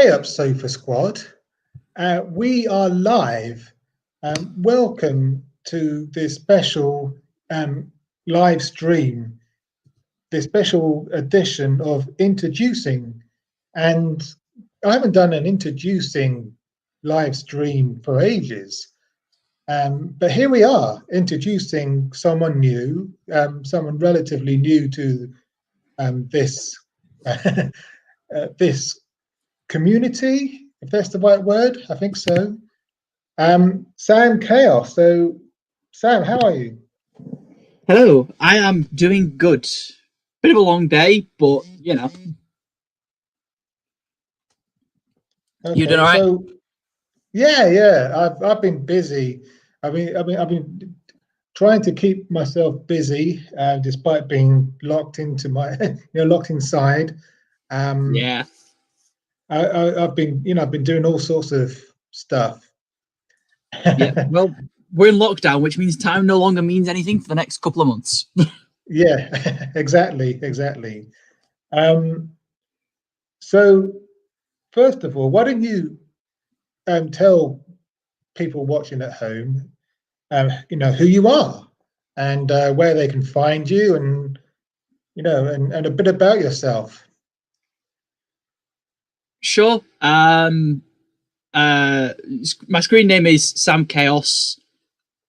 Hey up, Sofa Squad. We are live. Welcome to this special live stream, this special edition of Introducing. And I haven't done an introducing live stream for ages. But here we are, introducing someone new, someone relatively new to this this community, if that's the right word. I think so. Sam Chaos. So, Sam, how are you? Hello, I am doing good. Bit of a long day, but you know. Okay, You doing all right? so yeah. I've been busy. I've been trying to keep myself busy, despite being locked into my, locked inside. Yeah. I've been doing all sorts of stuff. Yeah. Well, we're in lockdown, which means time no longer means anything for the next couple of months. Yeah, exactly. So first of all, why don't you tell people watching at home, who you are and where they can find you, and and a bit about yourself. Sure. My screen name is Sam Chaos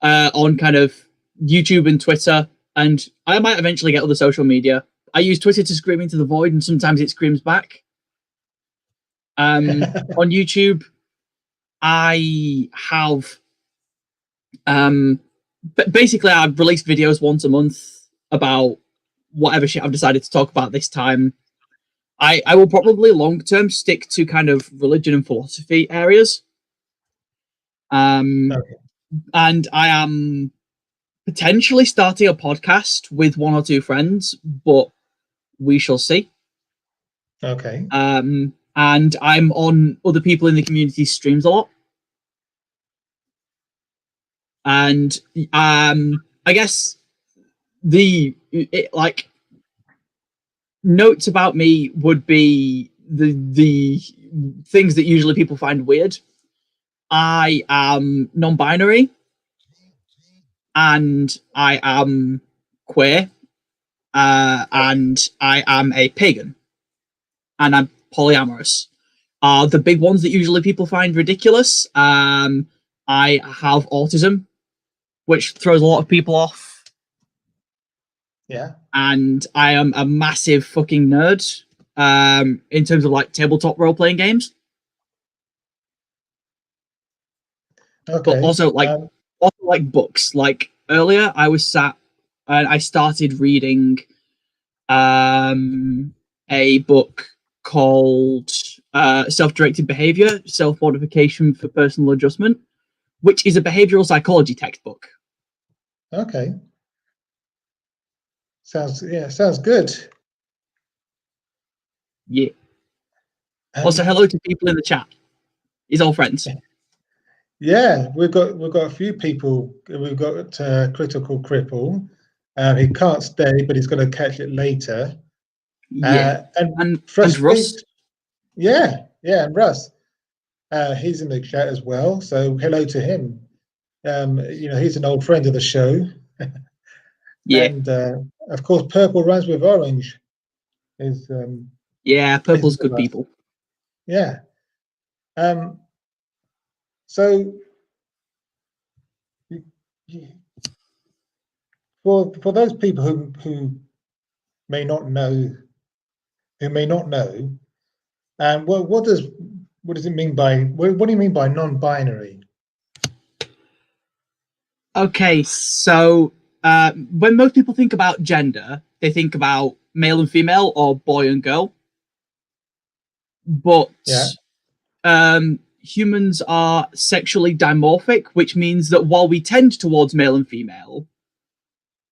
on kind of YouTube and Twitter, and I might eventually get other social media. I use Twitter to scream into the void, and sometimes it screams back. On YouTube, I have basically I've released videos once a month about whatever shit I've decided to talk about this time. I will probably long term stick to kind of religion and philosophy areas. Okay. And I am potentially starting a podcast with one or two friends, but we shall see. Okay. And I'm on other people in the community streams a lot. And I guess notes about me would be the things that usually people find weird. I am non-binary, and I am queer, and I am a pagan, and I'm polyamorous. Are the big ones that usually people find ridiculous. I have autism, which throws a lot of people off. Yeah. And I am a massive fucking nerd in terms of like tabletop role-playing games. Okay. But also like books. Like earlier I was sat and I started reading a book called Self-Directed Behavior, Self-Modification for Personal Adjustment, which is a behavioral psychology textbook. Okay. Sounds good. Yeah. Also, hello to people in the chat. He's all friends. Yeah, we've got a few people. We've got Critical Cripple. He can't stay, but he's going to catch it later. Yeah. And Russ. And Russ. He's in the chat as well. So hello to him. He's an old friend of the show. Yeah. And of course, Purple Runs with Orange is. Purple's good people. Yeah. So for those people who may not know, what does it mean by what do you mean by non-binary? Okay, so when most people think about gender, they think about male and female or boy and girl. But humans are sexually dimorphic, which means that while we tend towards male and female,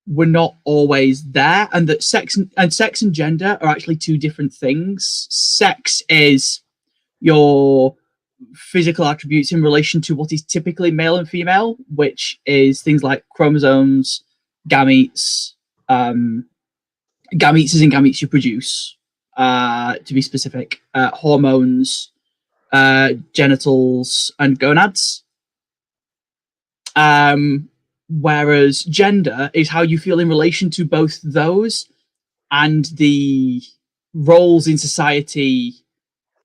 we're not always there, and that sex and gender are actually two different things. Sex is your physical attributes in relation to what is typically male and female, which is things like chromosomes, gametes, gametes as in gametes you produce, to be specific, hormones, genitals and gonads. Whereas gender is how you feel in relation to both those and the roles in society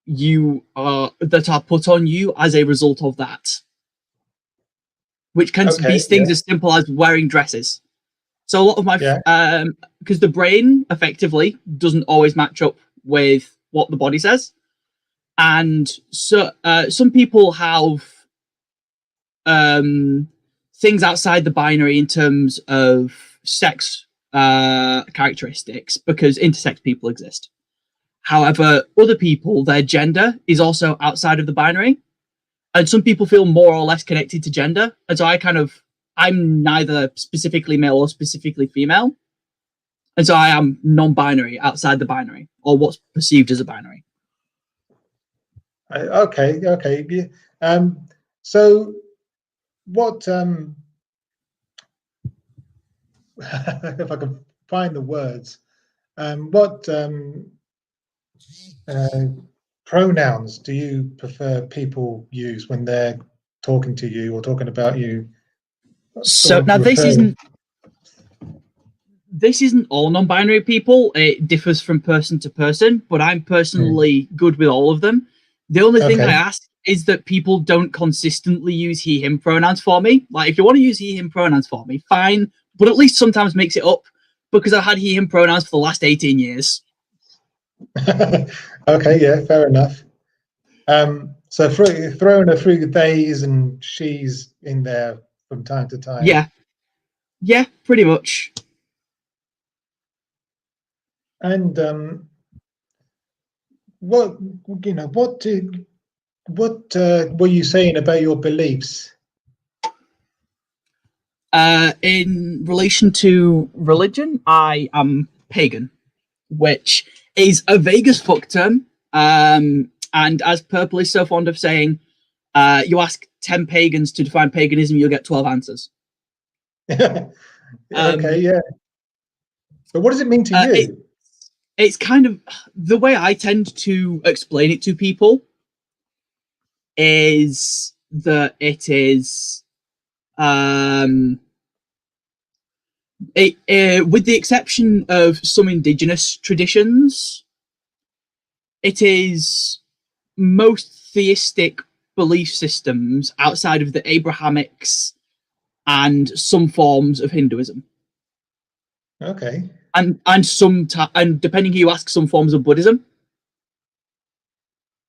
that are put on you as a result of that, which can be things as simple as wearing dresses. So a lot of my because the brain effectively doesn't always match up with what the body says, and so some people have things outside the binary in terms of sex characteristics, because intersex people exist. However, other people, their gender is also outside of the binary, and some people feel more or less connected to gender. And so I'm neither specifically male or specifically female, and so I am non-binary, outside the binary, or what's perceived as a binary. Okay. So what if I can find the words, what pronouns do you prefer people use when they're talking to you or talking about you? So now this isn't all non-binary people. It differs from person to person, but I'm personally good with all of them. The only thing I ask is that people don't consistently use he, him pronouns for me. Like, if you want to use he, him pronouns for me, fine, but at least sometimes mix it up, because I've had he, him pronouns for the last 18 years. Okay, yeah, fair enough. So throwing a few theys and she's in there from time to time. Yeah, pretty much. And what were you saying about your beliefs? In relation to religion, I am pagan, which is a vague as fuck term. And as Purple is so fond of saying, you ask 10 pagans to define paganism, you'll get 12 answers. Okay, yeah. But what does it mean to you? It's kind of the way I tend to explain it to people is that it is with the exception of some indigenous traditions, it is most theistic belief systems outside of the Abrahamics and some forms of Hinduism. Okay. And depending who you ask, some forms of Buddhism.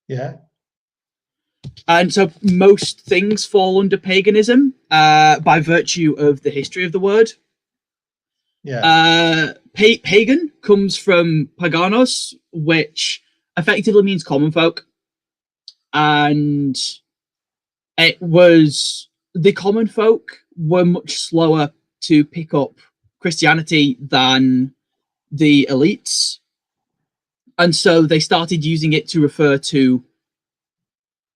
Yeah. And so most things fall under paganism by virtue of the history of the word. Yeah. Pagan comes from paganos, which effectively means common folk. And it was the common folk were much slower to pick up Christianity than the elites. And so they started using it to refer to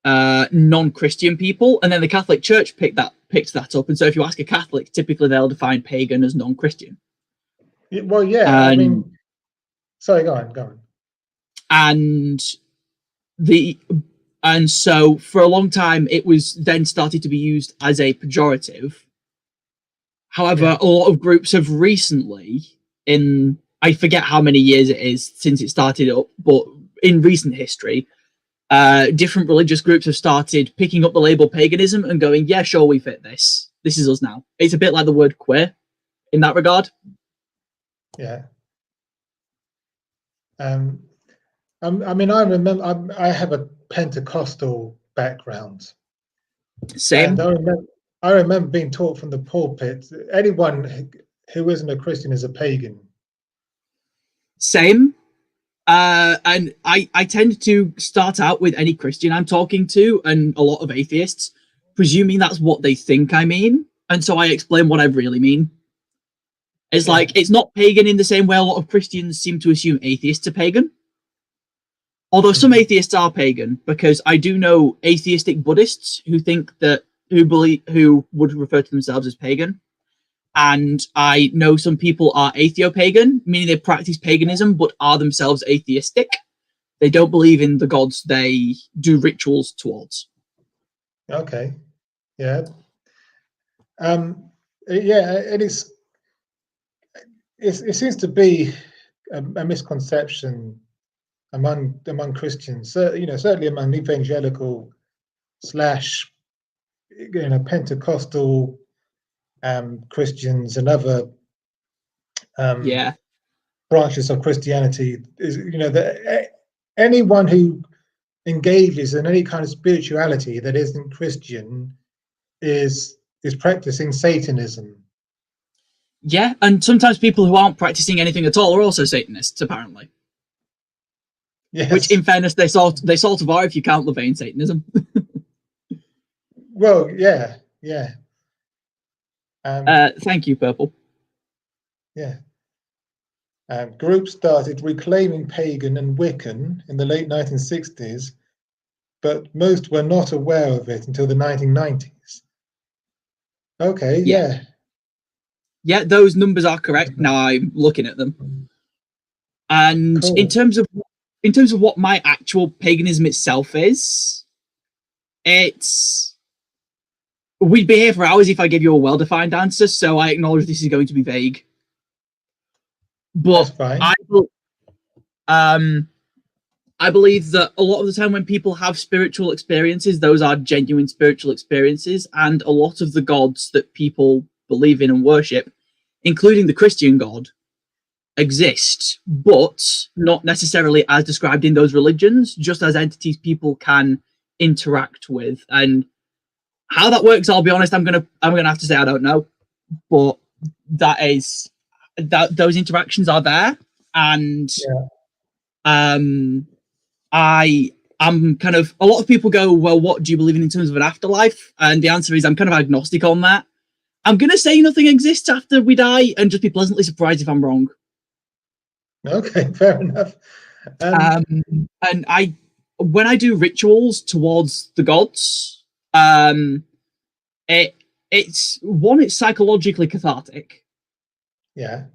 non-Christian people, and then the Catholic Church picked that up. And so if you ask a Catholic, typically they'll define pagan as non-Christian. Well, yeah, I mean, sorry, go on. And so for a long time, it was then started to be used as a pejorative. However, a lot of groups have recently, I forget how many years it is since it started up, but in recent history, different religious groups have started picking up the label paganism and going, yeah, sure, we fit this. This is us now. It's a bit like the word queer in that regard. Yeah. I mean, I remember I have a Pentecostal background. Same. And I remember being taught from the pulpit, anyone who isn't a Christian is a pagan. Same. And I tend to start out with any Christian I'm talking to, and a lot of atheists, presuming that's what they think I mean. And so I explain what I really mean. It's like, it's not pagan in the same way a lot of Christians seem to assume atheists are pagan. Although some atheists are pagan, because I do know atheistic Buddhists who would refer to themselves as pagan. And I know some people are atheo-pagan, meaning they practice paganism but are themselves atheistic. They don't believe in the gods they do rituals towards. Okay. Yeah. Yeah, and it seems to be a misconception among Christians. So, certainly among evangelical slash Pentecostal Christians and other Yeah. branches of Christianity, is that anyone who engages in any kind of spirituality that isn't Christian is practicing Satanism. Yeah, and sometimes people who aren't practicing anything at all are also Satanists, apparently. Yes. Which, in fairness, they sort of are if you count Levian Satanism. Well, yeah. Thank you, Purple. Yeah. Groups started reclaiming pagan and Wiccan in the late 1960s, but most were not aware of it until the 1990s. Okay, yeah. Yeah, those numbers are correct. Now I'm looking at them. And Cool. in terms of what my actual paganism itself is, we'd be here for hours if I gave you a well-defined answer, so I acknowledge this is going to be vague. But that's fine. I believe that a lot of the time when people have spiritual experiences, those are genuine spiritual experiences, and a lot of the gods that people believe in and worship, including the Christian God, exist, but not necessarily as described in those religions, just as entities people can interact with. And how that works, I'll be honest, I'm gonna have to say I don't know, but those interactions are there, and I'm kind of, a lot of people go, well, what do you believe in terms of an afterlife? And the answer is I'm kind of agnostic on that. I'm gonna say nothing exists after we die, and just be pleasantly surprised if I'm wrong. Okay, fair enough. And when I do rituals towards the gods, it's psychologically cathartic. Yeah.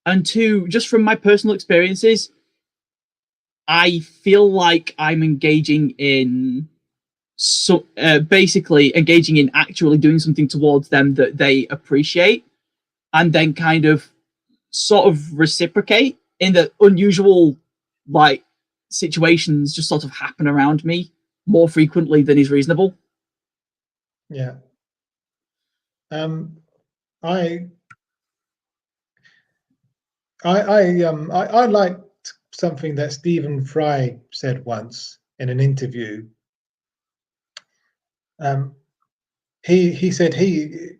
And two, just from my personal experiences, I feel like I'm engaging in basically engaging in actually doing something towards them that they appreciate, and then kind of sort of reciprocate in the unusual situations just sort of happen around me more frequently than is reasonable. Yeah. I liked something that Stephen Fry said once in an interview. He said he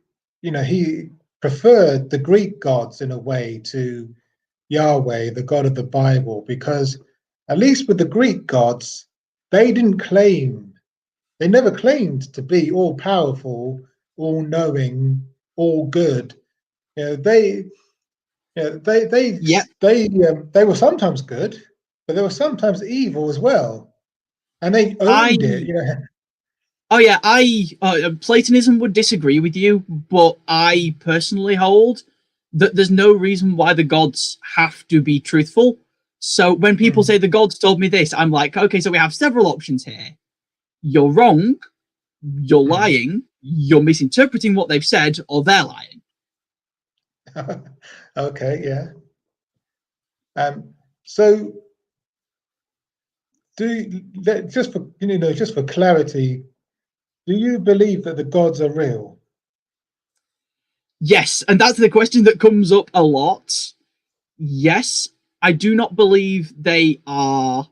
preferred the Greek gods in a way to Yahweh, the God of the Bible, because at least with the Greek gods, they never claimed to be all powerful, all knowing, all good. They were sometimes good, but they were sometimes evil as well, and they owned it. Oh yeah, Platonism would disagree with you, but I personally hold that there's no reason why the gods have to be truthful. So when people say the gods told me this, I'm like, okay, so we have several options here. You're wrong, you're lying, you're misinterpreting what they've said, or they're lying. Okay, yeah. So just for clarity, do you believe that the gods are real? Yes, and that's the question that comes up a lot. Yes, I do not believe they are.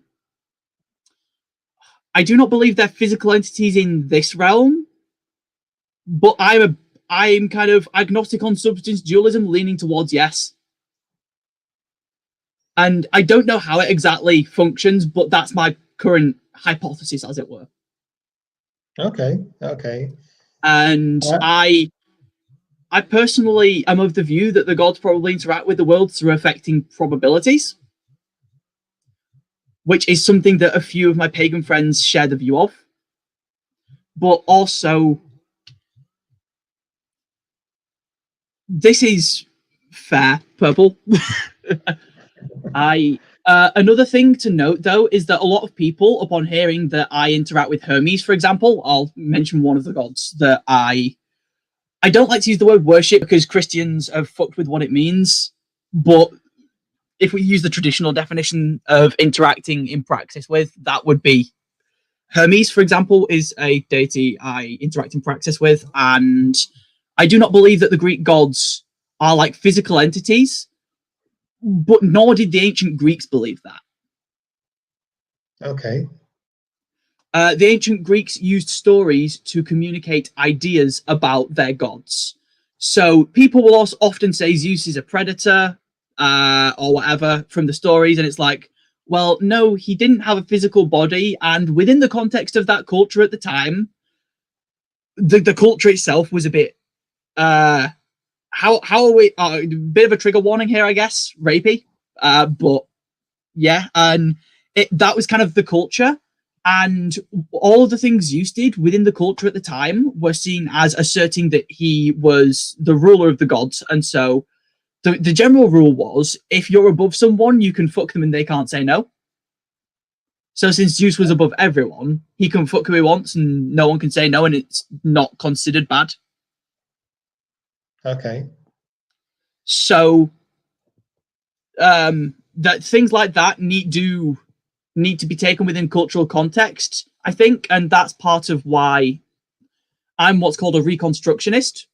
I do not believe they're physical entities in this realm, but I'm kind of agnostic on substance dualism, leaning towards yes. And I don't know how it exactly functions, but that's my current hypothesis, as it were. Okay. And I personally am of the view that the gods probably interact with the world through affecting probabilities, which is something that a few of my pagan friends share the view of. But also, this is fair, Purple. I Another thing to note, though, is that a lot of people, upon hearing that I interact with Hermes, for example, I'll mention one of the gods that I don't like to use the word worship because Christians have fucked with what it means. But if we use the traditional definition of interacting in practice with, that would be Hermes, for example, is a deity I interact in practice with. And I do not believe that the Greek gods are like physical entities, but nor did the ancient Greeks believe that. Okay. The ancient Greeks used stories to communicate ideas about their gods. So people will also often say Zeus is a predator or whatever from the stories, and it's like, well, no, he didn't have a physical body, and within the context of that culture at the time, the culture itself was a bit how are we a bit of a trigger warning here, I guess, rapey, but yeah, and that was kind of the culture. And all of the things Zeus did within the culture at the time were seen as asserting that he was the ruler of the gods. And so the general rule was, if you're above someone, you can fuck them and they can't say no. So since Zeus was above everyone, he can fuck who he wants and no one can say no, and it's not considered bad. Okay. So that things like that need to be taken within cultural context, I think, and that's part of why I'm what's called a reconstructionist.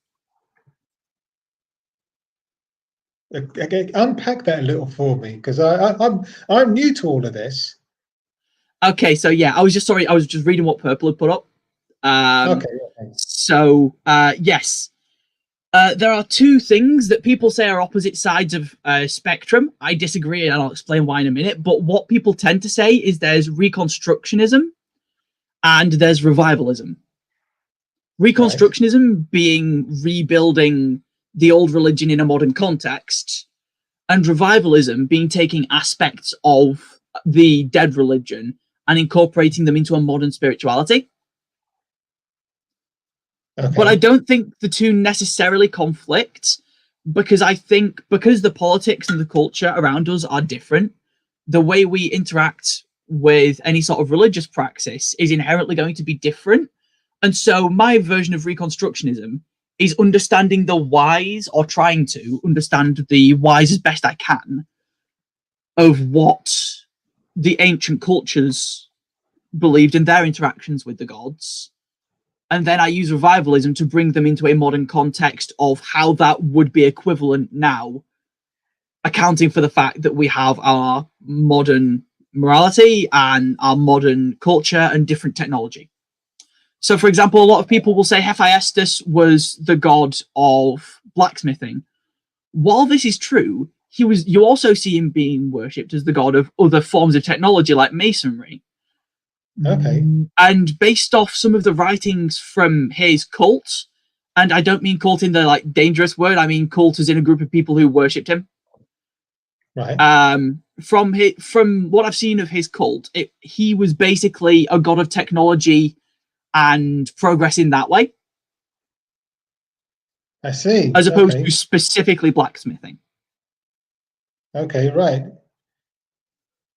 Okay, unpack that a little for me, because I'm new to all of this. Okay, so yeah, I was just reading what Purple had put up. Okay. So yes, there are two things that people say are opposite sides of a spectrum. I disagree, and I'll explain why in a minute. But what people tend to say is there's reconstructionism and there's revivalism. Reconstructionism being rebuilding the old religion in a modern context, and revivalism being taking aspects of the dead religion and incorporating them into a modern spirituality. Okay. But I don't think the two necessarily conflict, because I think because the politics and the culture around us are different, the way we interact with any sort of religious praxis is inherently going to be different. And so my version of reconstructionism is understanding the whys, or trying to understand the whys as best I can, of what the ancient cultures believed in their interactions with the gods. And then I use revivalism to bring them into a modern context of how that would be equivalent now, accounting for the fact that we have our modern morality and our modern culture and different technology. So, for example, a lot of people will say Hephaestus was the god of blacksmithing. While this is true, you also see him being worshipped as the god of other forms of technology like masonry. Okay. And based off some of the writings from his cult, and I don't mean cult in the like dangerous word, I mean cult as in a group of people who worshipped him. Right. From what I've seen of his cult, he was basically a god of technology and progress in that way. I see. As opposed to specifically blacksmithing. Okay, right.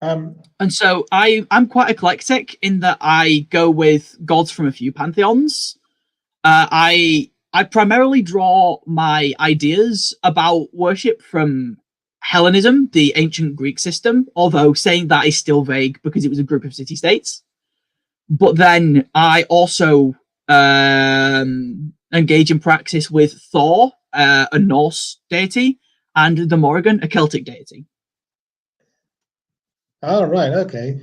And so I'm quite eclectic in that I go with gods from a few pantheons. I primarily draw my ideas about worship from Hellenism, the ancient Greek system, although saying that is still vague because it was a group of city-states. But then I also engage in practice with Thor, a Norse deity, and the Morrigan, a Celtic deity. Oh, right. Okay.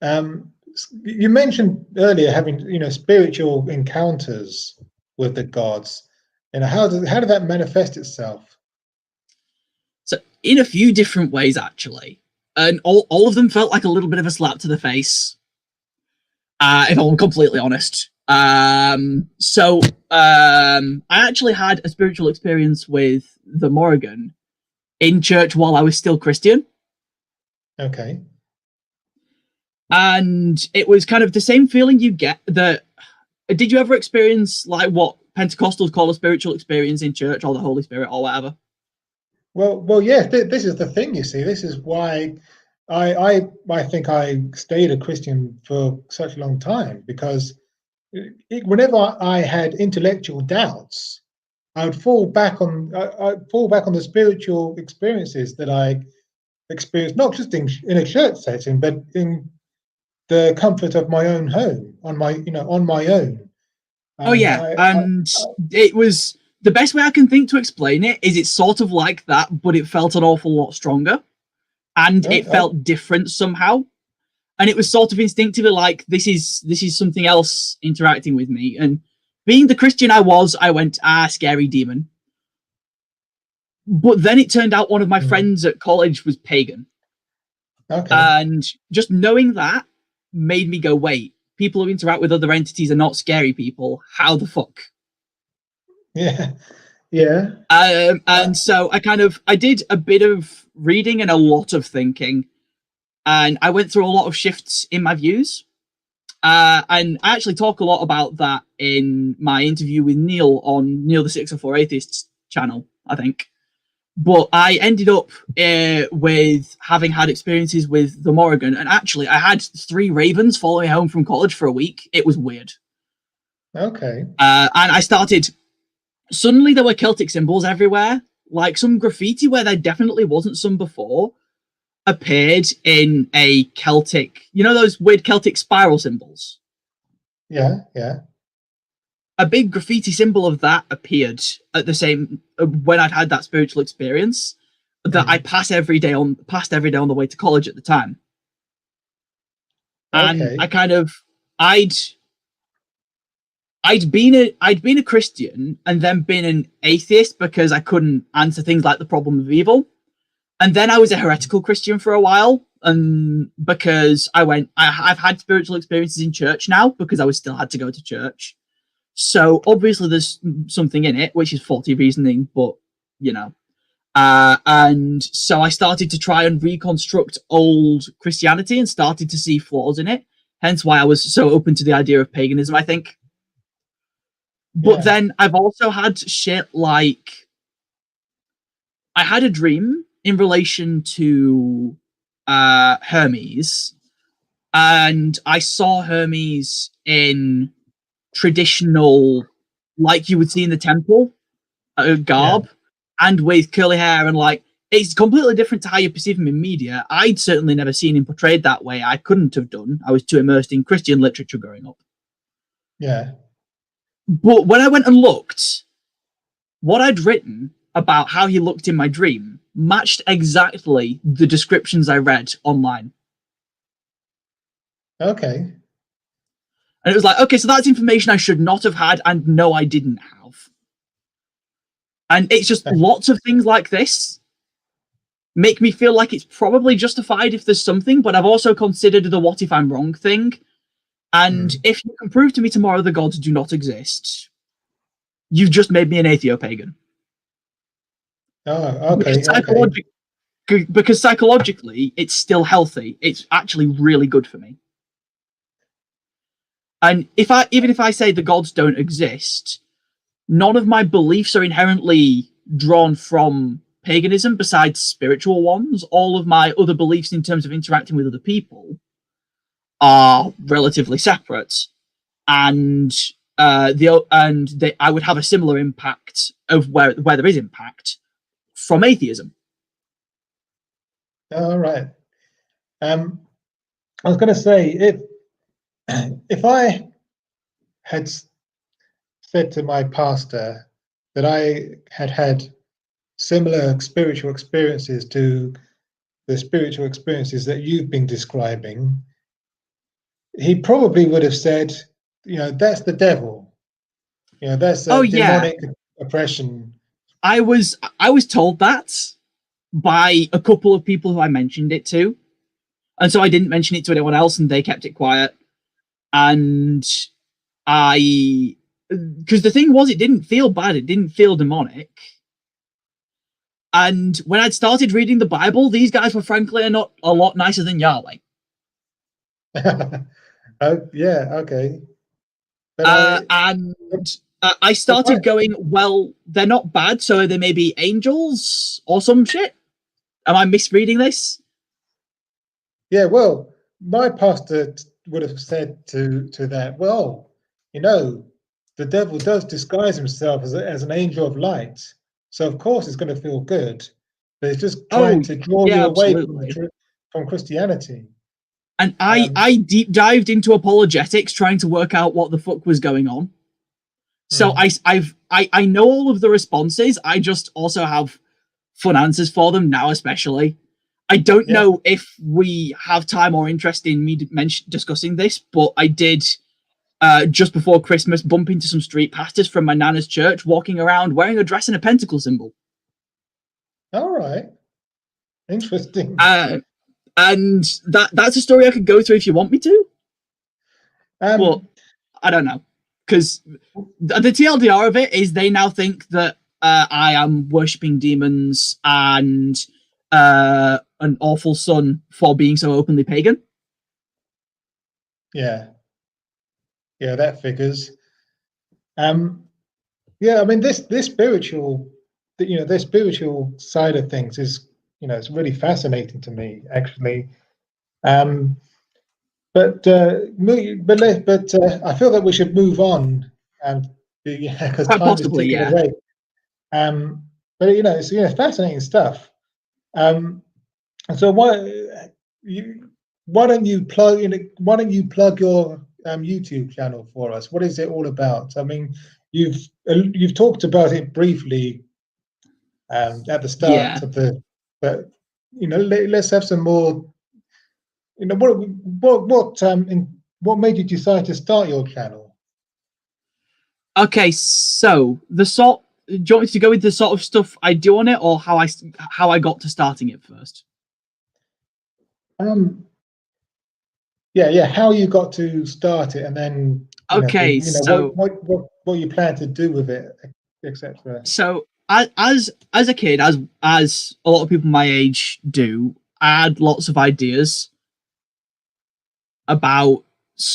You mentioned earlier having, spiritual encounters with the gods. How did that manifest itself? So, in a few different ways, actually, and all of them felt like a little bit of a slap to the face. If I'm completely honest. I actually had a spiritual experience with the Morrigan in church while I was still Christian. Okay. And it was kind of the same feeling you get that. Did you ever experience like what Pentecostals call a spiritual experience in church, or the Holy Spirit, or whatever? Well, yeah. This is the thing. You see, this is why I think I stayed a Christian for such a long time because whenever I had intellectual doubts, I'd fall back on the spiritual experiences that I experienced, not just in a church setting, but in the comfort of my own home, on my own. Oh And yeah, and it was the best way I can think to explain it is it's sort of like that, but it felt an awful lot stronger, and it felt different somehow, and it was sort of instinctively like this is something else interacting with me. And being the Christian I was, I went scary demon. But then it turned out one of my friends at college was pagan, and just knowing that made me go, wait, people who interact with other entities are not scary people. How the fuck? Yeah, yeah. And so I did a bit of reading and a lot of thinking, and I went through a lot of shifts in my views. And I actually talk a lot about that in my interview with Neil on Neil the 604 Atheists channel, I think. But I ended up with having had experiences with the Morrigan, and actually I had 3 ravens follow me home from college for a week. It was weird. Okay. And I started. Suddenly there were Celtic symbols everywhere, like some graffiti where there definitely wasn't some before appeared in a Celtic, you know, those weird Celtic spiral symbols? Yeah, yeah. A big graffiti symbol of that appeared at the same when I'd had that spiritual experience that I passed every day on the way to college at the time. And I kind of I'd been a Christian and then been an atheist because I couldn't answer things like the problem of evil. And then I was a heretical Christian for a while, and because I've had spiritual experiences in church now because I still had to go to church. So obviously there's something in it, which is faulty reasoning, but you know. And so I started to try and reconstruct old Christianity and started to see flaws in it. Hence why I was so open to the idea of paganism, I think. But then I've also had shit like I had a dream in relation to Hermes, and I saw Hermes in traditional, like you would see in the temple, garb, and with curly hair, and like it's completely different to how you perceive him in media. I'd certainly never seen him portrayed that way. I couldn't have done. I was too immersed in Christian literature growing up. Yeah. But when I went and looked, what I'd written about how he looked in my dream matched exactly the descriptions I read online. Okay. And it was like, okay, so that's information I should not have had, and no, I didn't have. And it's just lots of things like this make me feel like it's probably justified if there's something, but I've also considered the what if I'm wrong thing. And if you can prove to me tomorrow the gods do not exist, you've just made me an atheo-pagan. Oh, okay. Because psychologically, it's still healthy. It's actually really good for me. And even if I say the gods don't exist, none of my beliefs are inherently drawn from paganism besides spiritual ones. All of my other beliefs in terms of interacting with other people are relatively separate, and I would have a similar impact of where there is impact from atheism. All right. I was going to say if I had said to my pastor that I had had similar spiritual experiences to the spiritual experiences that you've been describing, he probably would have said, that's the devil. That's a demonic oppression. I was told that by a couple of people who I mentioned it to. And so I didn't mention it to anyone else, and they kept it quiet. And because the thing was, it didn't feel bad. It didn't feel demonic. And when I'd started reading the Bible, these guys were frankly not a lot nicer than Yahweh. Yeah, okay. But I started going, well, they're not bad, so they may be angels or some shit. Am I misreading this? Yeah, well, my pastor would have said to that, well, you know, the devil does disguise himself as an angel of light, so of course it's going to feel good, but it's just Oh, trying to draw you yeah, away from absolutely. from Christianity. And I Um, I deep dived into apologetics trying to work out what the fuck was going on. So mm, I know all of the responses. I just also have fun answers for them now, especially. I don't yeah. know if we have time or interest in me discussing this, but I did just before Christmas bump into some street pastors from my nana's church walking around wearing a dress and a pentacle symbol. All right. Interesting. Uh, and that's a story I could go through if you want me to, but Um, I don't know because the TLDR of it is they now think that I am worshipping demons and an awful son for being so openly pagan. yeah, yeah, that figures. Um, yeah, I mean this spiritual, this spiritual side of things is, it's really fascinating to me actually. Um, but I feel that we should move on, and because Quite time is possibly, ticking yeah. away. But it's fascinating stuff. Um, so why don't you plug your YouTube channel for us? What is it all about? I mean, you've talked about it briefly at the start Yeah. of but let's have some more. What made you decide to start your channel? Okay, so the sort. Do you want me to go with the sort of stuff I do on it, or how I got to starting it first? Um, yeah, how you got to start it, and then Okay, what you plan to do with it, etc. so as a kid, as a lot of people my age do, I had lots of ideas about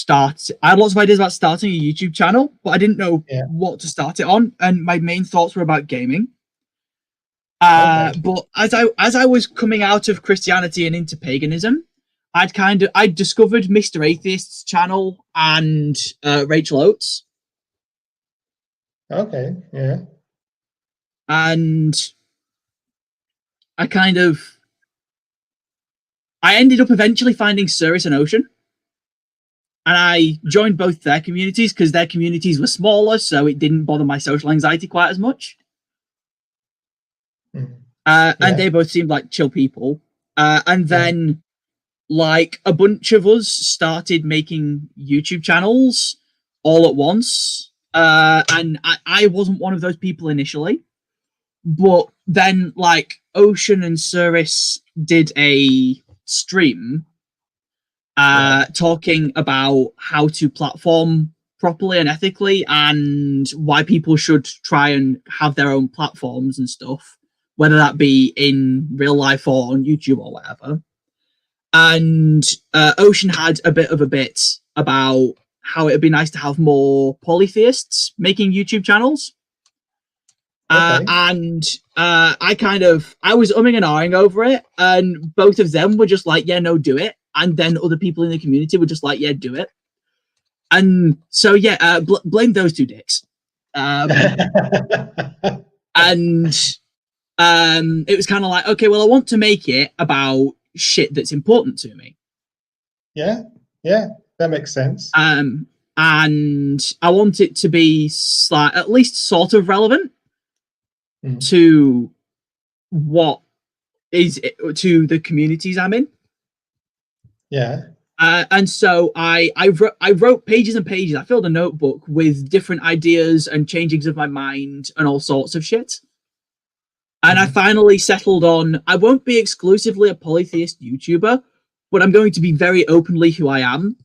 I had lots of ideas about starting a YouTube channel, but I didn't know Yeah. what to start it on, and my main thoughts were about gaming. Okay. But as I was coming out of Christianity and into paganism, I discovered Mr. Atheist's channel and Rachel Oates, Okay. Yeah. and I kind of I ended up eventually finding Cirrus and Ocean, and I joined both their communities because their communities were smaller, so it didn't bother my social anxiety quite as much. Mm. And Yeah. they both seemed like chill people. And Yeah. then, like, a bunch of us started making YouTube channels all at once. And I wasn't one of those people initially. But then, like, Ocean and Cirrus did a stream Yeah. talking about how to platform properly and ethically and why people should try and have their own platforms and stuff, whether that be in real life or on YouTube or whatever. And Ocean had a bit of a bit about how it'd be nice to have more polytheists making YouTube channels. Okay. And I was umming and ahhing over it, and both of them were just like, yeah, no, do it. And then other people in the community were just like, yeah, do it. And so, yeah, blame those two dicks. And it was kind of like, okay, well, I want to make it about shit that's important to me. Yeah. Yeah. That makes sense. And I want it to be at least sort of relevant Mm. to what is to the communities I'm in. Yeah. And so I wrote pages and pages. I filled a notebook with different ideas and changings of my mind and all sorts of shit. And I Mm. finally settled on I won't be exclusively a polytheist YouTuber, but I'm going to be very openly who I am.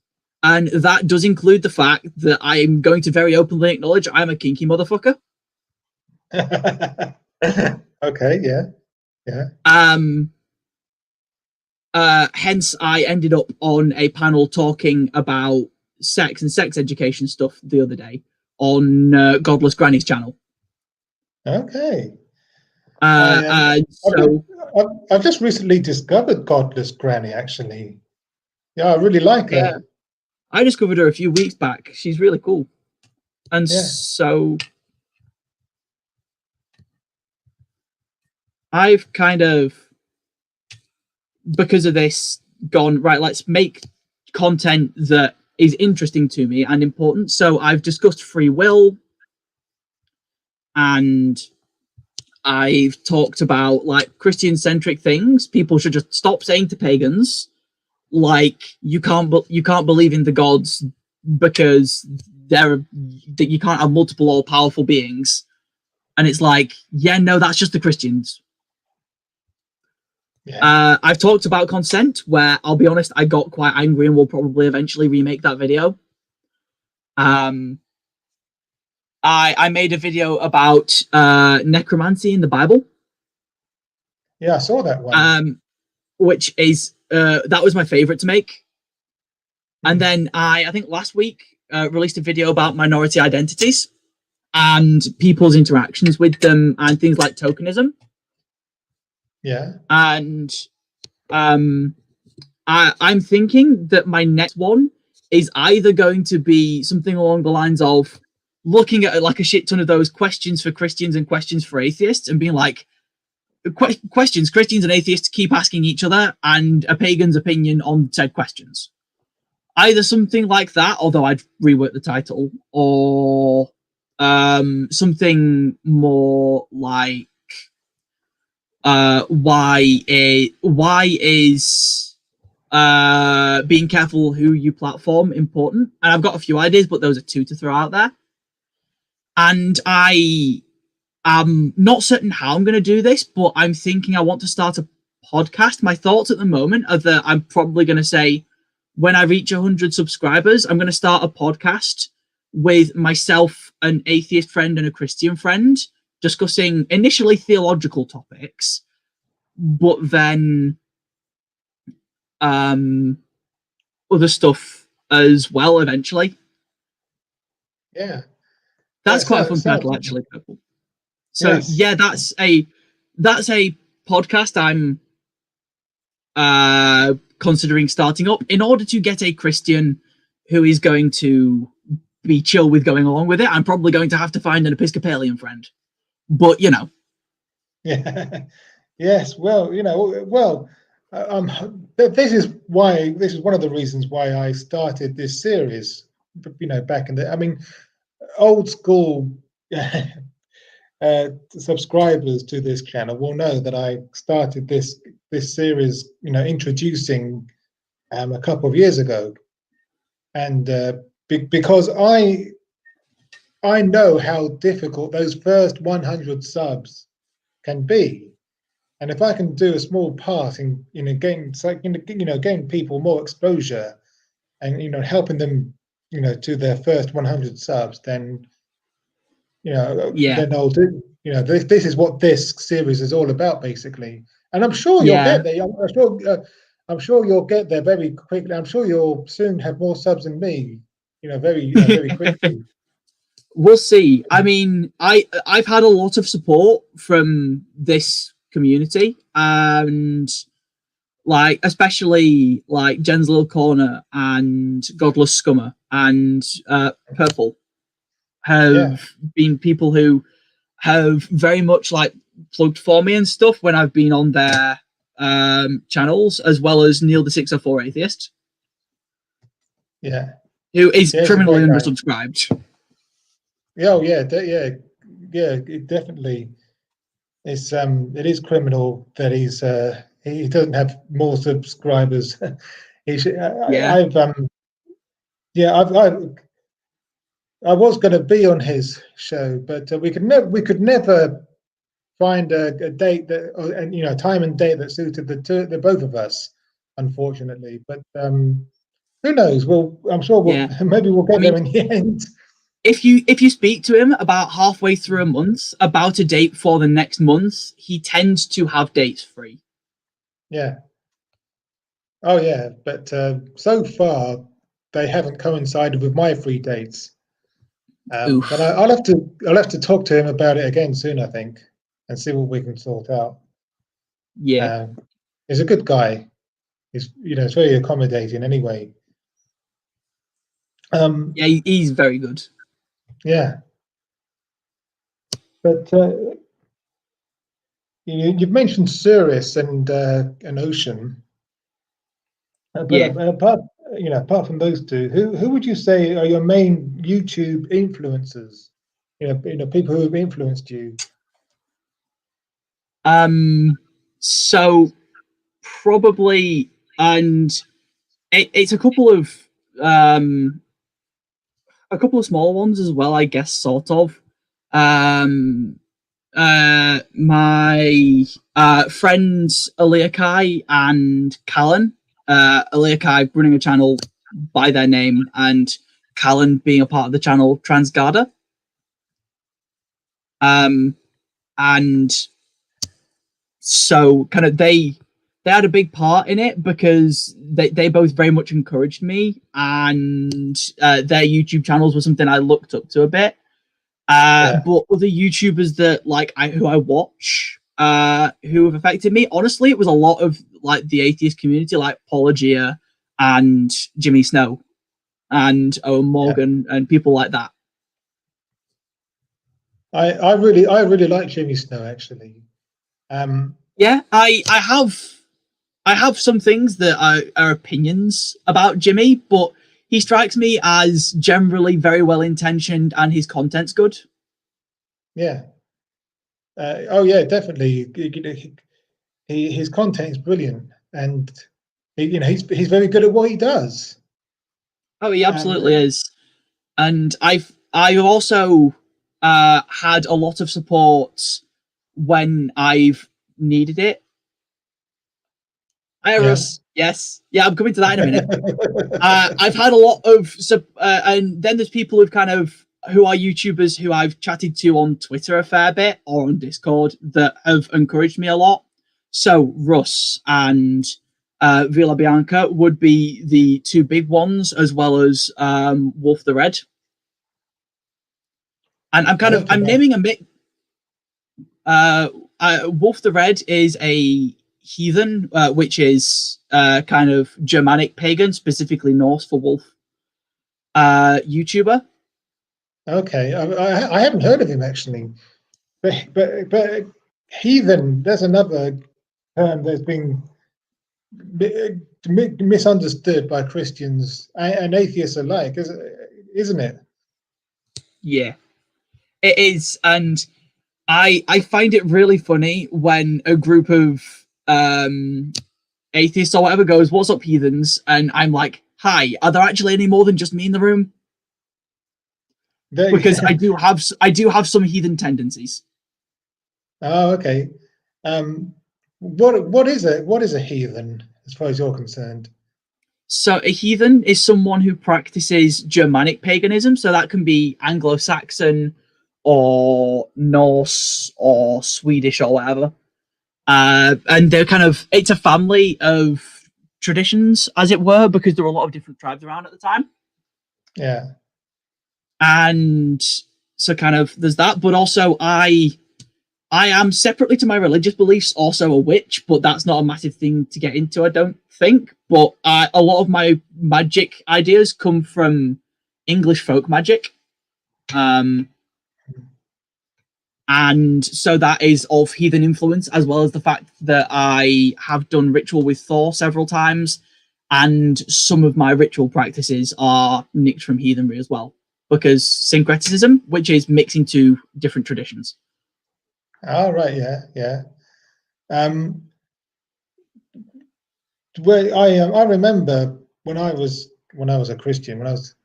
And that does include the fact that I am going to very openly acknowledge I'm a kinky motherfucker. Okay. Yeah. Yeah. Hence, I ended up on a panel talking about sex and sex education stuff the other day on Godless Granny's channel. Okay. So I've just recently discovered Godless Granny, actually. Yeah, I really like Yeah, her. I discovered her a few weeks back. She's really cool. And Yeah. so I've kind of, because of this, gone, right, let's make content that is interesting to me and important. So I've discussed free will, and I've talked about like Christian centric things. People should just stop saying to pagans, like, you can't believe in the gods because that you can't have multiple all powerful beings. And it's like, yeah, no, that's just the Christians. Yeah. I've talked about consent, where I'll be honest, I got quite angry, and will probably eventually remake that video. I made a video about necromancy in the Bible. Yeah, I saw that one. Which is that was my favorite to make. And Mm. then I think last week released a video about minority identities and people's interactions with them and things like tokenism. Yeah. And I'm thinking that my next one is either going to be something along the lines of looking at like a shit ton of those questions for Christians and questions for atheists and being like, questions Christians and atheists keep asking each other and a pagan's opinion on said questions. Either something like that, although I'd rework the title, or something more like why is being careful who you platform important? And I've got a few ideas, but those are two to throw out there. And I am not certain how I'm going to do this, but I'm thinking I want to start a podcast. My thoughts at the moment are that I'm probably going to say, when I reach 100 subscribers, I'm going to start a podcast with myself, an atheist friend, and a Christian friend, discussing initially theological topics, but then other stuff as well eventually. Yeah. That's Yeah, quite a fun sounds title, good. actually. So Yes. yeah, that's a podcast I'm considering starting up in order to get a Christian who is going to be chill with going along with it. I'm probably going to have to find an Episcopalian friend, but you know. Yeah. Yes. Well, this is one of the reasons why I started this series. Back in the, I mean, old school subscribers to this channel will know that I started this series, introducing a couple of years ago, and because I know how difficult those first 100 subs can be, and if I can do a small part in getting people more exposure, and helping them to their first 100 subs, then Yeah, then I'll do. This is what this series is all about, basically. And I'm sure you'll yeah. get there. I'm sure you'll get there very quickly. I'm sure you'll soon have more subs than me. Very quickly. We'll see. I mean, I've had a lot of support from this community, and like especially like Jen's Little Corner and Godless Scummer and Purple Yeah, have been people who have very much like plugged for me and stuff when I've been on their channels, as well as Neil the 604 Atheist, yeah, who is yeah. He's a criminally great guy. undersubscribed. Yeah, oh, yeah, yeah. It definitely it is criminal that he doesn't have more subscribers. He should, Yeah, I've yeah, I was going to be on his show, but we could never find a date that, and time and date that suited the both of us, unfortunately. But who knows? I'm sure yeah. maybe we'll I get there mean, in the end. if you speak to him about halfway through a month about a date for the next month, he tends to have dates free. Yeah. Oh yeah, but so far they haven't coincided with my free dates. But Oof. I'll have to talk to him about it again soon, I think, and see what we can sort out. Yeah. He's a good guy. It's it's very accommodating anyway. Yeah, he's very good. Yeah, but you've mentioned Cirrus and Ocean. Yeah. But apart from those two, who would you say are your main YouTube influencers? People who have influenced you. So probably, and it's a couple of small ones as well, I guess, sort of. My friends Aliakai and Callan. Aliakai running a channel by their name, and Callan being a part of the channel Transgarda. And so kind of they had a big part in it because they both very much encouraged me, and their YouTube channels were something I looked up to a bit. But other YouTubers that who I watch who have affected me, honestly, it was a lot of like the atheist community, like Paulogia and Jimmy Snow and Owen Morgan and people like that. I really like Jimmy Snow, actually. Yeah, I have some things that are opinions about Jimmy, but he strikes me as generally very well intentioned and his content's good. Yeah. Oh yeah, definitely. His content is brilliant, and he's very good at what he does. Oh, he absolutely is. And I've also had a lot of support when I've needed it. Iris, yes, yeah, I'm coming to that in a minute. I've had a lot of and then there's people who are YouTubers who I've chatted to on Twitter a fair bit or on Discord that have encouraged me a lot. So Russ and Villa Bianca would be the two big ones, as well as Wolf the Red. And I'm naming a mix. Wolf the Red is a heathen, which is kind of Germanic pagan, specifically Norse for wolf. YouTuber. Okay, I haven't heard of him actually, but heathen. There's another term that's been misunderstood by Christians and atheists alike, isn't it? Yeah, it is, and I find it really funny when a group of atheists or whatever goes, "What's up, heathens?" and I'm like, "Hi, are there actually any more than just me in the room?" Because I do have some heathen tendencies. Oh, okay. What is a heathen as far as you're concerned? So a heathen is someone who practices Germanic paganism. So that can be Anglo-Saxon or Norse or Swedish or whatever. And they're it's a family of traditions, as it were, because there were a lot of different tribes around at the time. Yeah. And so there's that, but also I am, separately to my religious beliefs, also a witch, but that's not a massive thing to get into, I don't think. But a lot of my magic ideas come from English folk magic. And so that is of heathen influence, as well as the fact that I have done ritual with Thor several times, and some of my ritual practices are nicked from heathenry as well, because syncretism, which is mixing two different traditions. Oh, right, yeah. Well, I remember when I was a Christian, when I was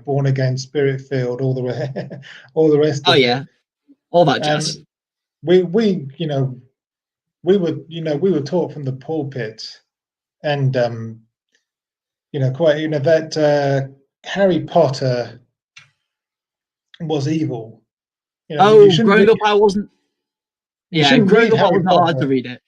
born again, spirit filled, all the all the rest of it. All that jazz. We were taught from the pulpit, and quite that Harry Potter was evil. Growing up, I wasn't. Yeah, growing up, I was not allowed to read it.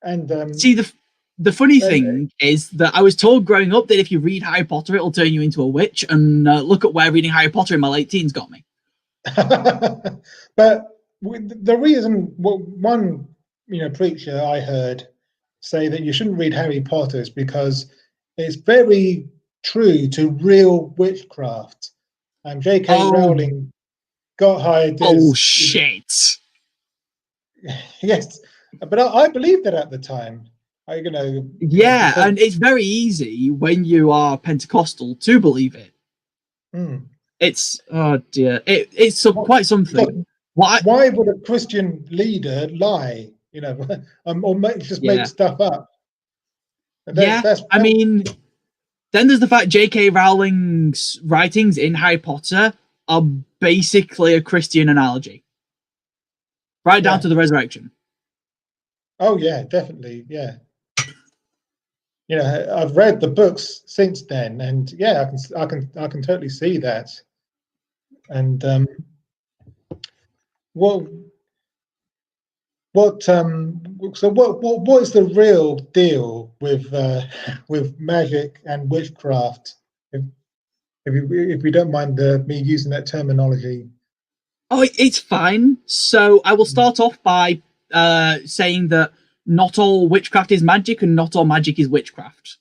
And see, the funny thing is that I was told growing up that if you read Harry Potter, it'll turn you into a witch. And look at where reading Harry Potter in my late teens got me. But the reason, one preacher I heard say that you shouldn't read Harry Potter is because it's very true to real witchcraft. And J.K. Oh, Rowling got her ideas. bullshit. Yes, but I believed that at the time. Yeah, Because and it's very easy when you are Pentecostal to believe it. It's oh dear, it's quite something. Why would a Christian leader lie? Or just make stuff up? I mean, then there's the fact J.K. Rowling's writings in Harry Potter are basically a Christian analogy, right down to the resurrection. Oh yeah, definitely, yeah. I've read the books since then, and yeah, I can totally see that. And what is the real deal with magic and witchcraft? If you don't mind me using that terminology. Oh, it's fine. So I will start off by saying that not all witchcraft is magic and not all magic is witchcraft.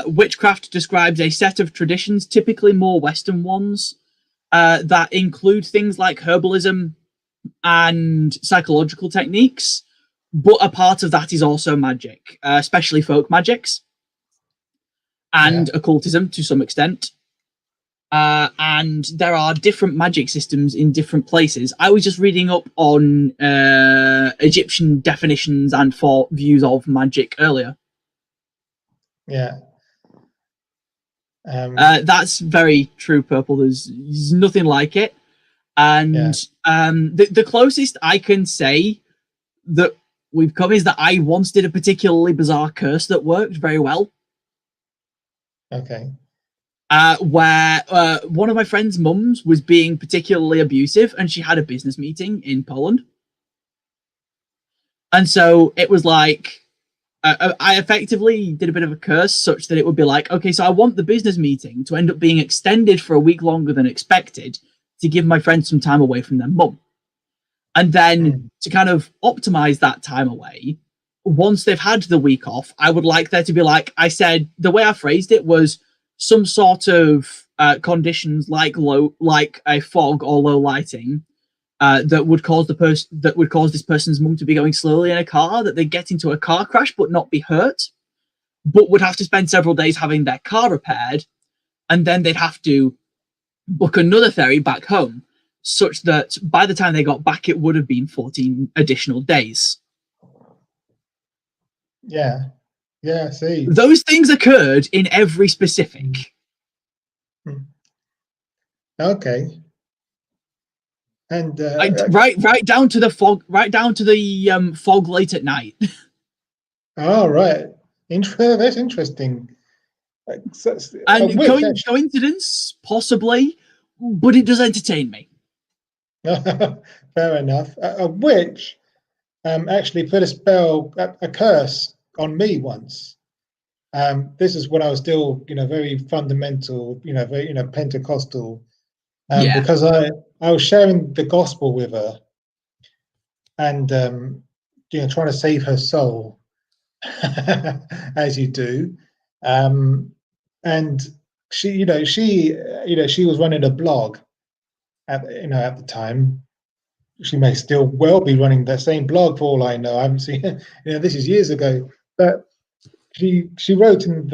Witchcraft describes a set of traditions, typically more Western ones, that include things like herbalism and psychological techniques, but a part of that is also magic, especially folk magics and occultism to some extent. And there are different magic systems in different places. I was just reading up on Egyptian definitions and for views of magic earlier. Yeah. That's very true, Purple. There's nothing like it. And the closest I can say that we've come is that I once did a particularly bizarre curse that worked very well. Okay. Where one of my friend's mums was being particularly abusive, and she had a business meeting in Poland. And so it was like, I effectively did a bit of a curse such that it would be like, okay, so I want the business meeting to end up being extended for a week longer than expected to give my friends some time away from their mum. And then to kind of optimize that time away, once they've had the week off, I would like there to be, like I said, the way I phrased it was some sort of conditions like a fog or low lighting that would cause this person's mum to be going slowly in a car, that they get into a car crash but not be hurt, but would have to spend several days having their car repaired, and then they'd have to book another ferry back home, such that by the time they got back, it would have been 14 additional days. Yeah, I see. Those things occurred in every specific. Okay. And right down to the fog, fog late at night. Oh, right. That's interesting. And coincidence, possibly, but it does entertain me. Fair enough. A witch actually put a curse on me once. This is when I was still, very fundamental, very, Pentecostal. Because I was sharing the gospel with her, and trying to save her soul, as you do. And she was running a blog at the time. She may still well be running the same blog for all I know. I haven't seen, this is years ago, but she wrote in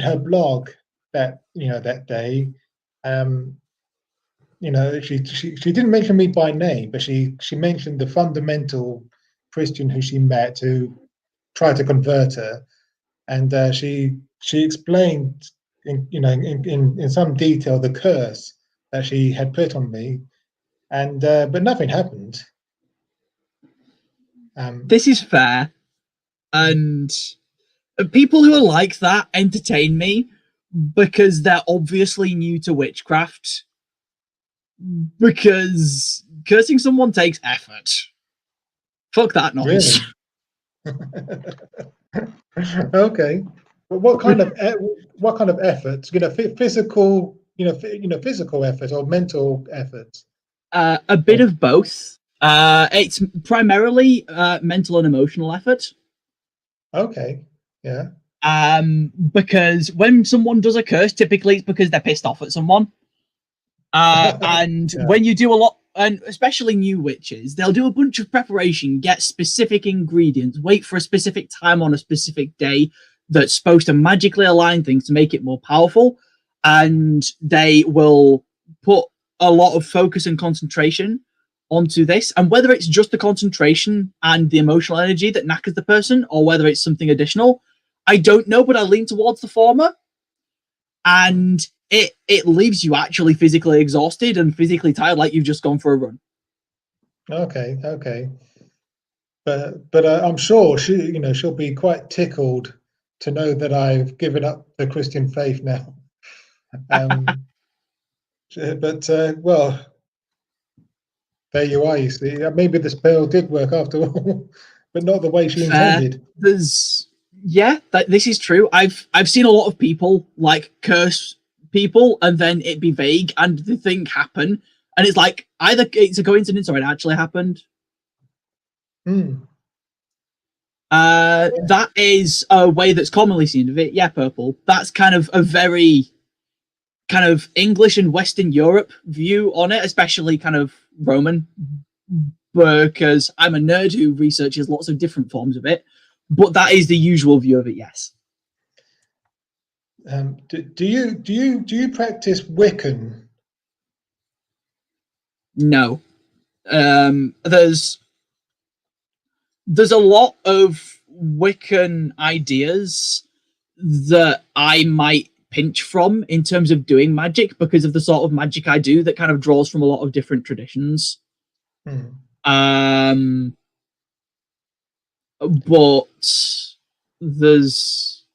her blog that that day, she didn't mention me by name, but she mentioned the fundamental Christian who she met who tried to convert her, and she explained in some detail the curse that she had put on me, and but nothing happened. This is fair, and people who are like that entertain me because they're obviously new to witchcraft. Because cursing someone takes effort. Fuck that noise. Really? Okay. But what kind of effort? Physical, physical effort or mental effort? A bit of both. It's primarily mental and emotional effort. Okay. Yeah. Because when someone does a curse, typically it's because they're pissed off at someone. And Yeah. when you do a lot, and especially new witches, they'll do a bunch of preparation, get specific ingredients, wait for a specific time on a specific day that's supposed to magically align things to make it more powerful. And they will put a lot of focus and concentration onto this. And whether it's just the concentration and the emotional energy that knackers the person, or whether it's something additional, I don't know, but I lean towards the former. And it leaves you actually physically exhausted and physically tired, like you've just gone for a run. Okay. Okay. But I'm sure she'll be quite tickled to know that I've given up the Christian faith now. But well, there you are. You see, maybe the spell did work after all, but not the way she intended. There's this is true. I've seen a lot of people like curse people and then it be vague and the thing happen, and it's like either it's a coincidence or it actually happened. Hmm. That is a way that's commonly seen of it. Yeah, purple. That's kind of a very kind of English and Western Europe view on it, especially kind of Roman, because I'm a nerd who researches lots of different forms of it. But that is the usual view of it. Yes. Do you practice Wiccan? No. There's a lot of Wiccan ideas that I might pinch from in terms of doing magic because of the sort of magic I do that kind of draws from a lot of different traditions. But there's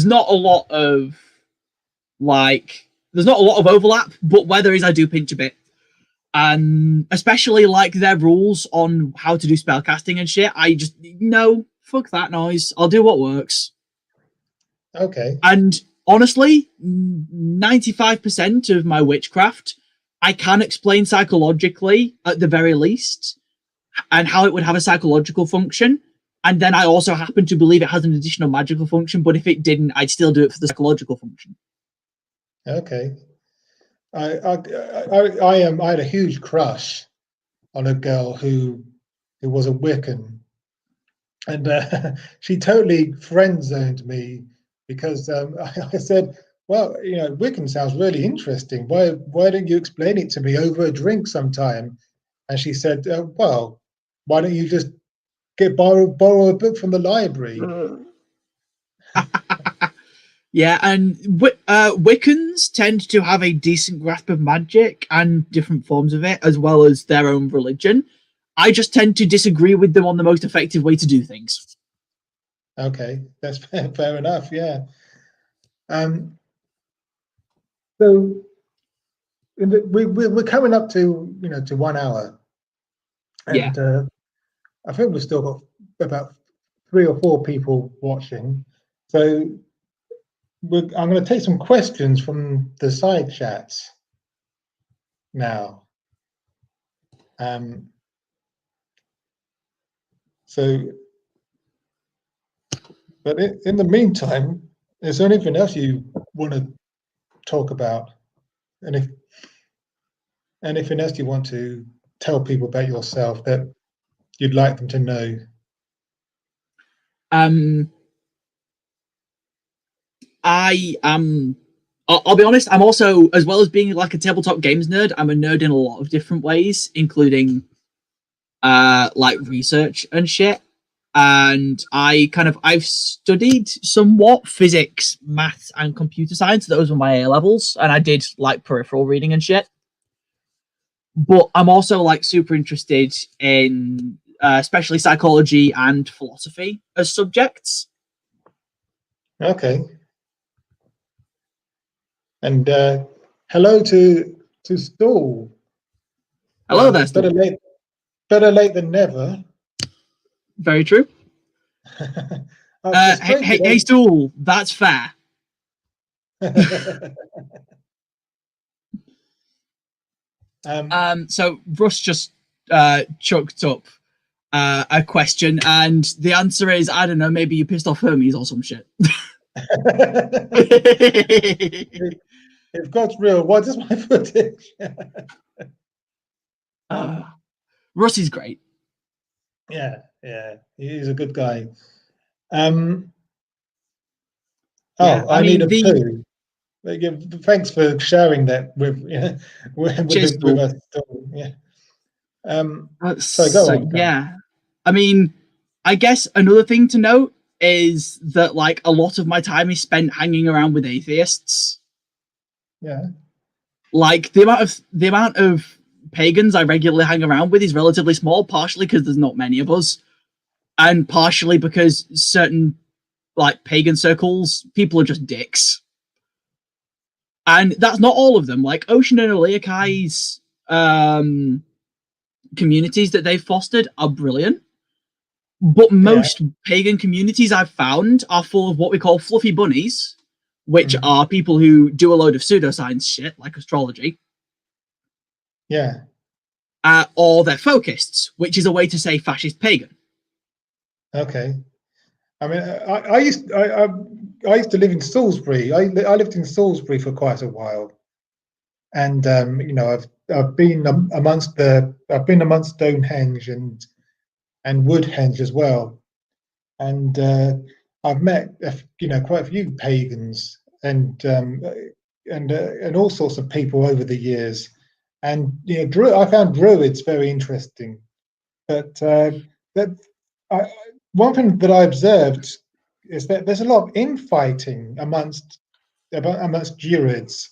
not a lot of there's not a lot of overlap, but where there is, I do pinch a bit. And especially like their rules on how to do spell casting and shit, I just no, fuck that noise. I'll do what works. Okay. And honestly, 95% of my witchcraft I can explain psychologically at the very least, and how it would have a psychological function. And then I also happen to believe it has an additional magical function, but if it didn't, I'd still do it for the psychological function. Okay. I had a huge crush on a girl who was a Wiccan, and she totally friend zoned me because I said, "Well, Wiccan sounds really interesting. Why don't you explain it to me over a drink sometime?" And she said, "Well, why don't you just borrow a book from the library?" Yeah, and Wiccans tend to have a decent grasp of magic and different forms of it, as well as their own religion. I just tend to disagree with them on the most effective way to do things. Okay, that's fair enough. Yeah. So we're coming up to to 1 hour, Yeah. and I think we've still got about 3 or 4 people watching. So I'm going to take some questions from the side chats now. So, but in the meantime, is there anything else you want to talk about? Anything else you want to tell people about yourself that you'd like them to know? I'll be honest, I'm also, as well as being like a tabletop games nerd, I'm a nerd in a lot of different ways, including like research and shit. And I've studied somewhat physics, maths, and computer science. Those were my A levels, and I did like peripheral reading and shit. But I'm also like super interested in especially psychology and philosophy as subjects. Okay. And hello to Stool. Hello there, Better Stool. late than never. Very true. Hey, Stool, that's fair. So Russ just chucked up a question, and the answer is, I don't know, maybe you pissed off Hermes or some shit. If God's real, what is my footage? Russ is great. Yeah, he's a good guy. Yeah, I need a poo. Thanks for sharing that with with us. Yeah. So go on. Yeah, I mean, I guess another thing to note is that like a lot of my time is spent hanging around with atheists. Yeah. Like the amount of pagans I regularly hang around with is relatively small, partially because there's not many of us, and partially because certain like pagan circles, people are just dicks. And that's not all of them. Like Ocean and Aleakai's communities that they've fostered are brilliant. But most pagan communities I've found are full of what we call fluffy bunnies, which are people who do a load of pseudoscience shit, like astrology. Yeah. Or they're folkists, which is a way to say fascist pagan. Okay. I mean, I used to live in Salisbury. I lived in Salisbury for quite a while, and I've been amongst Stonehenge and Woodhenge as well, and I've met quite a few pagans and all sorts of people over the years, and I found Druids very interesting, but one thing that I observed is that there's a lot of infighting amongst Druids.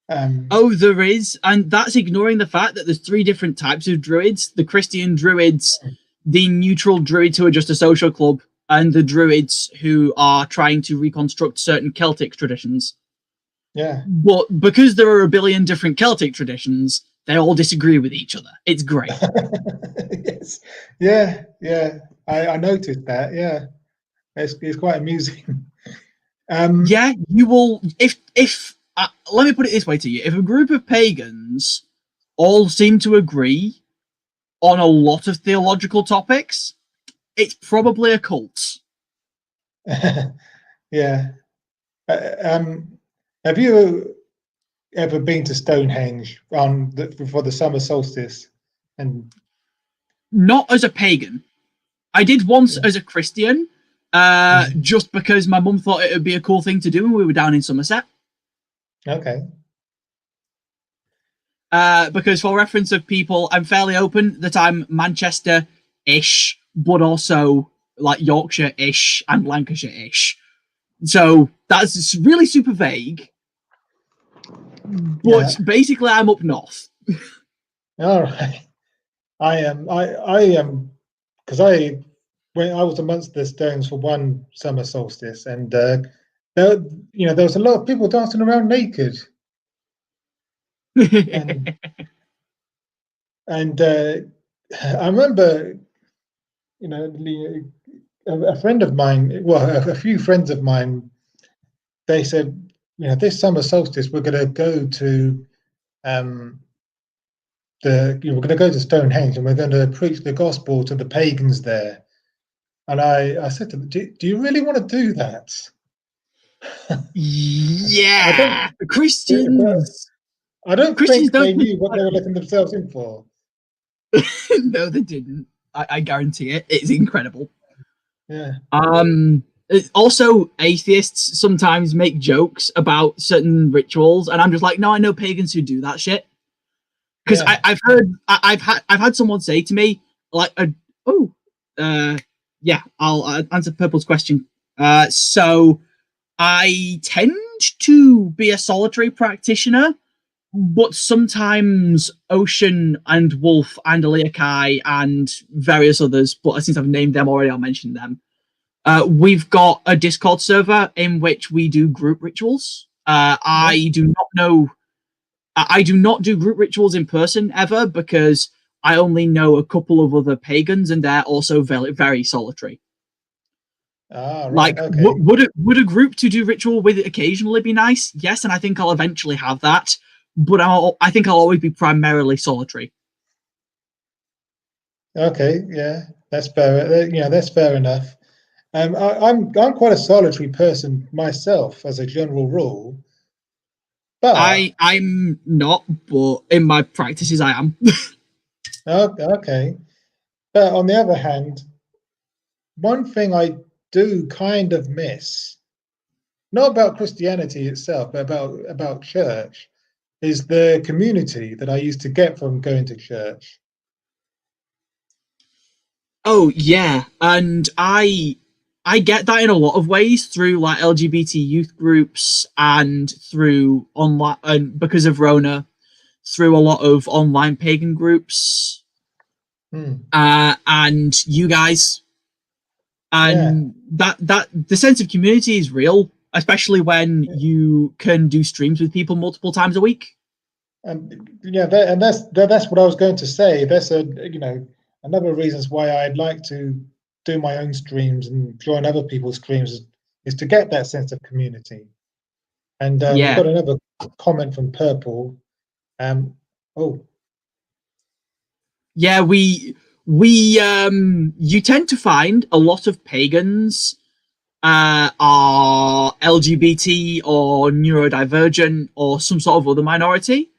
There is, and that's ignoring the fact that there's 3 different types of Druids: the Christian Druids, the neutral Druids who are just a social club, and the Druids who are trying to reconstruct certain Celtic traditions. Yeah. But because there are a billion different Celtic traditions, they all disagree with each other. It's great. Yes. Yeah. I noticed that. Yeah. It's quite amusing. Yeah, you will. If let me put it this way to you: if a group of pagans all seem to agree on a lot of theological topics, it's probably a cult. Yeah. Have you ever been to Stonehenge for the summer solstice? And not as a pagan. I did once as a Christian, just because my mum thought it would be a cool thing to do when we were down in Somerset. Okay. Because for reference of people, I'm fairly open that I'm Manchester-ish, but also like Yorkshire-ish and Lancashire-ish. So that's really super vague. But basically, I'm up north. All right. I am because when I was amongst the stones for one summer solstice, and there was a lot of people dancing around naked, and I remember, a friend of mine, well, a few friends of mine, they said, this summer solstice we're going to go to we're going to go to Stonehenge and we're going to preach the gospel to the pagans there. And I said to them, do you really want to do that? Yeah, Christians. I don't think they knew what they were letting themselves in for. No, they didn't. I guarantee it. It's incredible. Yeah. Also, atheists sometimes make jokes about certain rituals, and I'm just like, no, I know pagans who do that shit. Because I've had someone say to me like, I'll answer Purple's question. So I tend to be a solitary practitioner, but sometimes Ocean and Wolf and Aleakai and various others, but since I've named them already, I'll mention them. We've got a Discord server in which we do group rituals. I do not do group rituals in person ever because I only know a couple of other pagans and they're also very, very solitary. Right, like, okay. would a group to do ritual with it occasionally be nice? Yes, and I think I'll eventually have that. but I think I'll always be primarily solitary. Okay, yeah, that's fair. That's fair enough. I'm quite a solitary person myself, as a general rule. But I'm not, but in my practices I am. okay. But on the other hand, one thing I do kind of miss, not about Christianity itself, but about church, is the community that I used to get from going to church. Oh yeah, and I get that in a lot of ways through like LGBT youth groups and through online, and because of Rona, through a lot of online pagan groups, Hmm. and you guys, Yeah. and that the sense of community is real, especially when you can do streams with people multiple times a week. And yeah, that's what I was going to say. That's another reasons why I'd like to do my own streams and join other people's streams is to get that sense of community. And we've Yeah, got another comment from Purple. Oh, yeah, we you tend to find a lot of pagans are LGBT or neurodivergent or some sort of other minority,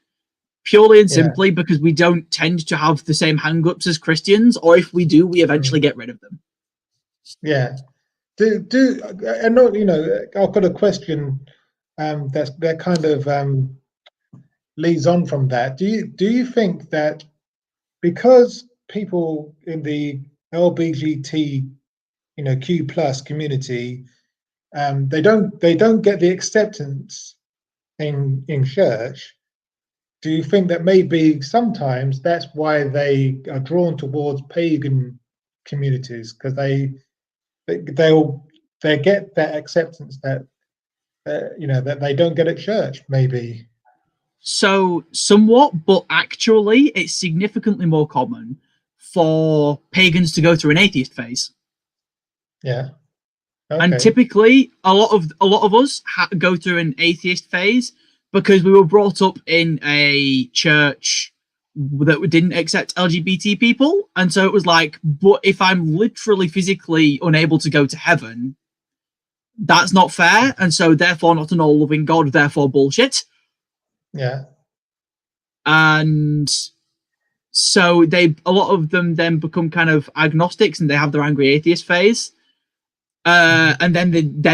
purely and yeah, simply because we don't tend to have the same hang-ups as Christians, or if we do, we eventually get rid of them. yeah. And not I've got a question that kind of leads on from that. Do you think that because people in the LBGT Q plus community they don't get the acceptance in church, do you think that maybe sometimes that's why they are drawn towards pagan communities because they'll they get that acceptance that they don't get at church maybe? So, somewhat, but actually, it's significantly more common for pagans to go through an atheist phase. Yeah. And Okay. typically, a lot of us go through an atheist phase because we were brought up in a church that didn't accept LGBT people, and so it was like, but if I'm literally physically unable to go to heaven, that's not fair, and so therefore not an all-loving God, therefore bullshit. Yeah. And so a lot of them then become kind of agnostics, and they have their angry atheist phase. And then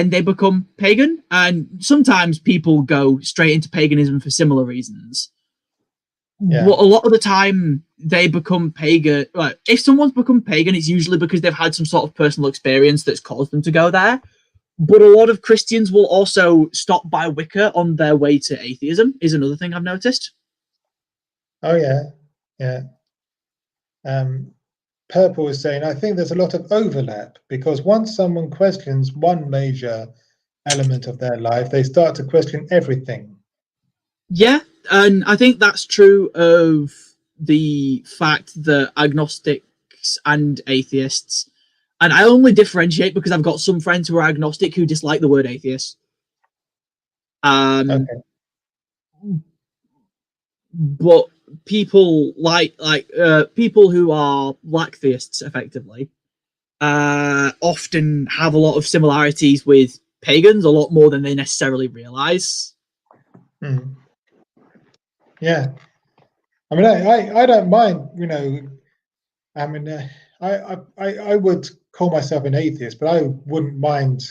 they become pagan, and sometimes people go straight into paganism for similar reasons. Yeah. But a lot of the time, they become pagan. Like, if someone's become pagan, it's usually because they've had some sort of personal experience that's caused them to go there. But a lot of Christians will also stop by Wicca on their way to atheism. Is another thing I've noticed. Oh yeah. Yeah. Um, Purple is saying, I think there's a lot of overlap because once someone questions one major element of their life, they start to question everything. Yeah, and I think that's true of the fact that agnostics and atheists, and I only differentiate because I've got some friends who are agnostic who dislike the word atheist. Okay. But people like people who are black theists effectively often have a lot of similarities with pagans, a lot more than they necessarily realize. Hmm. Yeah. I mean, I don't mind, I mean, I would call myself an atheist, but I wouldn't mind,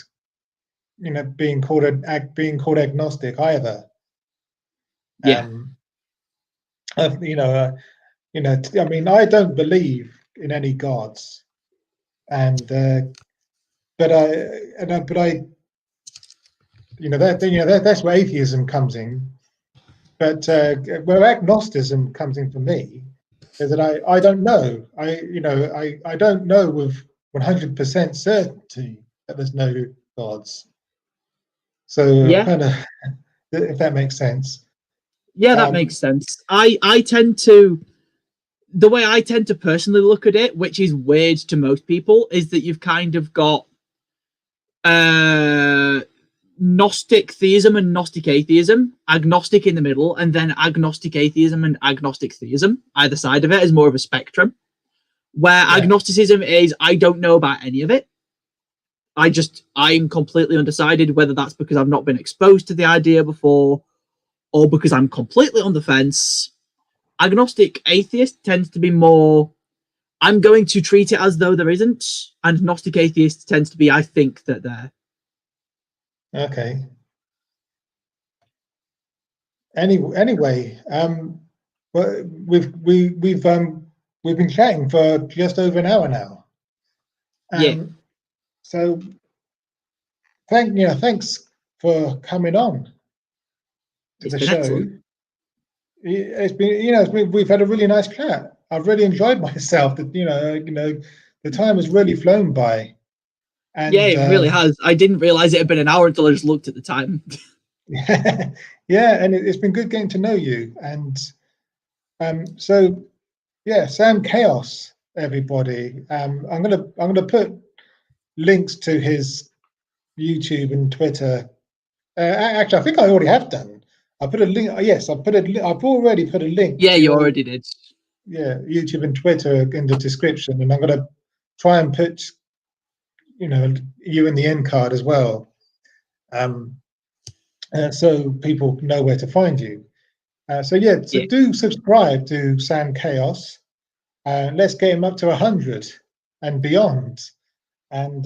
being called agnostic either. Yeah, Um, uh, you know, uh, I mean, I don't believe in any gods, and but I, that's where atheism comes in. But where agnosticism comes in for me is that I don't know. I don't know with 100% certainty that there's no gods. So yeah, kind of, if that makes sense. yeah, that makes Um, sense. I tend to the way I tend to personally look at it, which is weird to most people, is that you've kind of got uh Gnostic theism and Gnostic atheism, agnostic in the middle, and then agnostic atheism and agnostic theism. Either side of it is more of a spectrum, where agnosticism is, I don't know about any of it. I'm completely undecided, whether that's because I've not been exposed to the idea before or because I'm completely on the fence. Agnostic atheist tends to be more, I'm going to treat it as though there isn't, and Gnostic atheist tends to be, I think that there. Okay. Anyway, well, we've been chatting for just over an hour now. So thanks for coming on to the show. Excellent. It's been, we've had a really nice chat. I've really enjoyed myself. That the time has really flown by. And, yeah, it really has. I didn't realize it had been an hour until I just looked at the time. Yeah, and it's been good getting to know you. And so yeah, Sam Chaos, everybody. I'm gonna put links to his YouTube and Twitter. Actually, I think I already have done. I put a link. Yes, I've already put a link. Yeah, you already did. Yeah, YouTube and Twitter in the description, and I'm gonna try and put you in the end card as well, so people know where to find you. So do subscribe to Sam Chaos. Let's get him up to 100 and beyond. And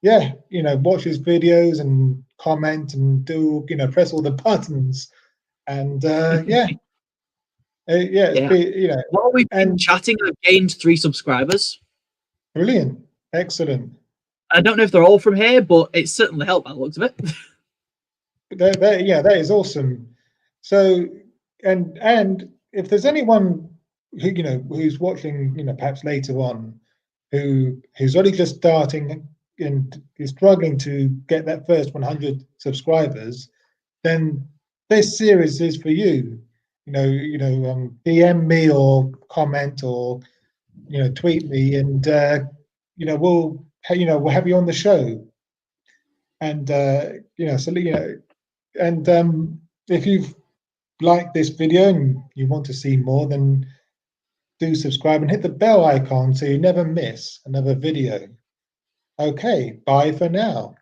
watch his videos and comment and do press all the buttons. And While we've been chatting, I've gained 3 subscribers. Brilliant, excellent. I don't know if they're all from here, but it certainly helped by the looks of it. That is awesome. So, and if there's anyone who's watching, perhaps later on, who's only just starting and is struggling to get that first 100 subscribers, then this series is for you. DM me or comment or tweet me, and we'll have you on the show. And if you've liked this video and you want to see more, then do subscribe and hit the bell icon so you never miss another video. Okay, bye for now.